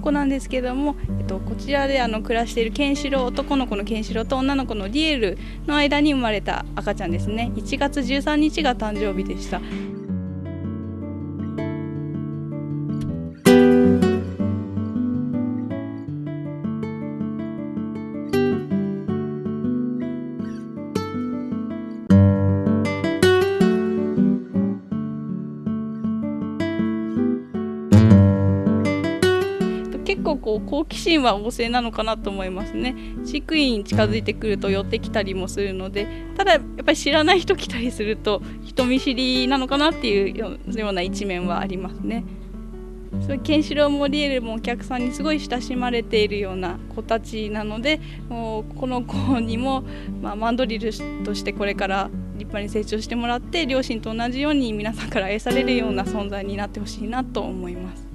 子なんですけども、こちらで暮らしているケンシロウ、男の子のケンシロウと女の子のディエルの間に生まれた赤ちゃんですね。1月13日が誕生日でした。結構好奇心は旺盛なのかなと思いますね。飼育員近づいてくると寄ってきたりもするので、ただやっぱり知らない人来たりすると人見知りなのかなっていうような一面はありますね。それケンシロウもリエルもお客さんにすごい親しまれているような子たちなので、もうこの子にも、マンドリルとしてこれから立派に成長してもらって、両親と同じように皆さんから愛されるような存在になってほしいなと思います。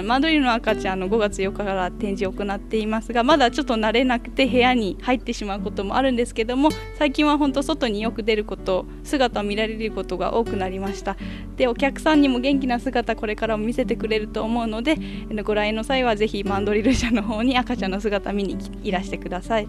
マンドリルの赤ちゃんの5月4日から展示を行っていますが、まだちょっと慣れなくて部屋に入ってしまうこともあるんですけども、最近は本当外によく出ること、姿を見られることが多くなりました。で、お客さんにも元気な姿これからも見せてくれると思うので、ご来園の際はぜひマンドリル社の方に赤ちゃんの姿見にいらしてください。